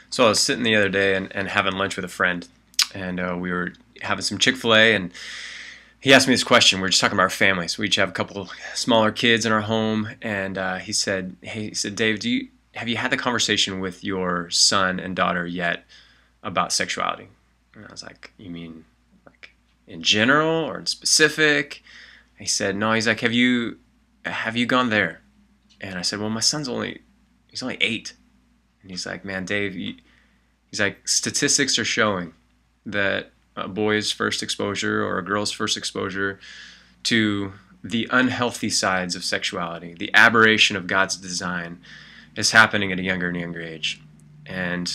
So I was sitting the other day and having lunch with a friend, and we were having some Chick-fil-A, and he asked me this question. We were just talking about our families. We each have a couple smaller kids in our home, and he said, Dave, have you had the conversation with your son and daughter yet about sexuality? And I was like, you mean like in general or in specific? He said, no. He's like, have you gone there? And I said, well, my son's he's only 8. And he's like, man, Dave, he's like, statistics are showing that a boy's first exposure or a girl's first exposure to the unhealthy sides of sexuality, the aberration of God's design, is happening at a younger and younger age. And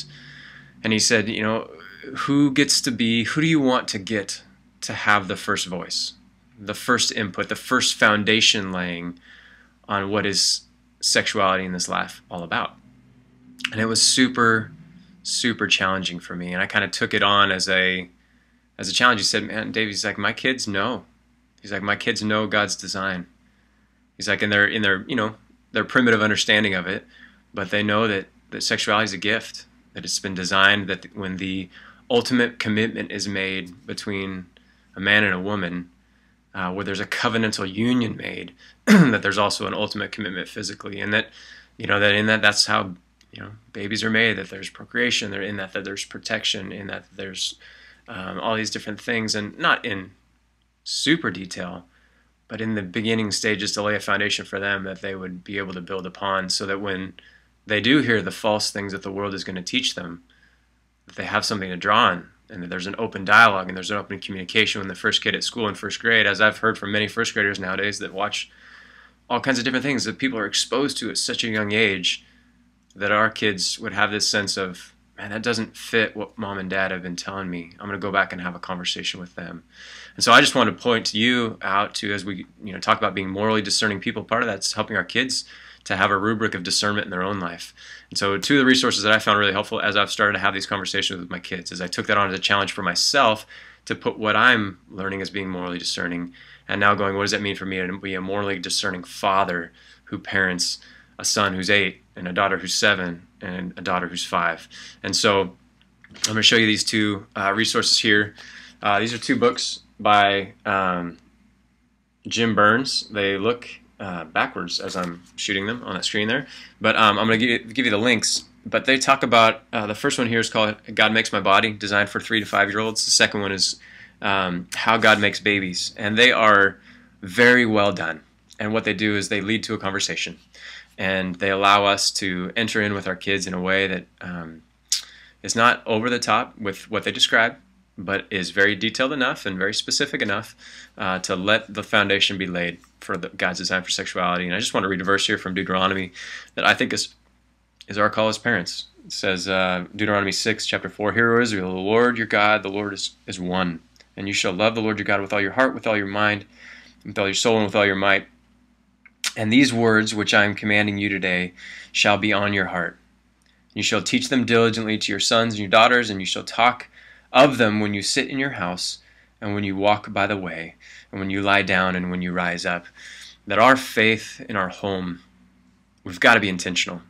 he said, who do you want to get to have the first voice, the first input, the first foundation laying on what is sexuality in this life all about? And it was super, super challenging for me. And I kind of took it on as a challenge. He said, man, Dave, he's like, my kids know. He's like, my kids know God's design. He's like, in their primitive understanding of it, but they know that sexuality is a gift, that it's been designed, that when the ultimate commitment is made between a man and a woman, where there's a covenantal union made, that there's also an ultimate commitment physically, and that, that's how, babies are made, that there's procreation, that there's protection, in that there's all these different things, and not in super detail, but in the beginning stages to lay a foundation for them that they would be able to build upon, so that when they do hear the false things that the world is going to teach them, that they have something to draw on, and that there's an open dialogue and there's an open communication when the first kid at school in first grade, as I've heard from many first graders nowadays that watch all kinds of different things that people are exposed to at such a young age, that our kids would have this sense of, man, that doesn't fit what mom and dad have been telling me. I'm going to go back and have a conversation with them. And so I just want to point you out to, as we talk about being morally discerning people, part of that's helping our kids to have a rubric of discernment in their own life. And so two of the resources that I found really helpful as I've started to have these conversations with my kids is I took that on as a challenge for myself to put what I'm learning as being morally discerning, and now going, what does that mean for me to be a morally discerning father who parents a son who's 8 and a daughter who's 7 and a daughter who's 5. And so I'm going to show you these two resources here. These are 2 books by Jim Burns. They look backwards as I'm shooting them on that screen there, but I'm going to give you the links. But they talk about, the first one here is called God Makes My Body, designed for 3 to 5-year-olds. The second one is How God Makes Babies, and they are very well done. And what they do is they lead to a conversation, and they allow us to enter in with our kids in a way that is not over the top with what they describe, but is very detailed enough and very specific enough to let the foundation be laid for God's design for sexuality. And I just want to read a verse here from Deuteronomy that I think is our call as parents. It says, Deuteronomy 6, chapter 4, Hear, O Israel, the Lord your God, the Lord is one. And you shall love the Lord your God with all your heart, with all your mind, with all your soul, and with all your might. And these words which I am commanding you today shall be on your heart. You shall teach them diligently to your sons and your daughters, and you shall talk of them when you sit in your house, and when you walk by the way, and when you lie down, and when you rise up. That our faith in our home, we've got to be intentional.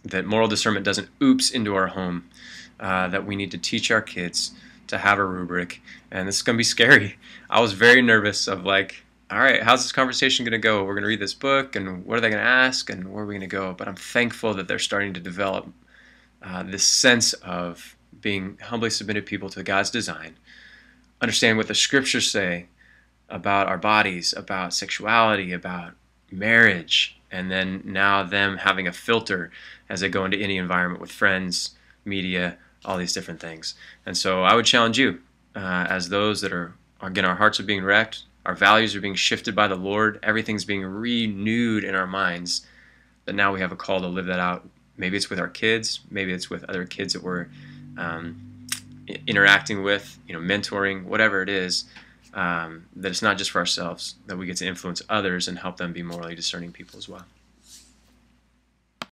That moral discernment doesn't oops into our home. That we need to teach our kids to have a rubric. And this is going to be scary. I was very nervous of like, all right, how's this conversation going to go? We're going to read this book, and what are they going to ask, and where are we going to go? But I'm thankful that they're starting to develop this sense of being humbly submitted people to God's design, understand what the scriptures say about our bodies, about sexuality, about marriage, and then now them having a filter as they go into any environment with friends, media, all these different things. And so I would challenge you, as those that are, again, our hearts are being wrecked, our values are being shifted by the Lord, everything's being renewed in our minds, that now we have a call to live that out. Maybe it's with our kids, maybe it's with other kids that we're interacting with, mentoring, whatever it is, that it's not just for ourselves, that we get to influence others and help them be morally discerning people as well.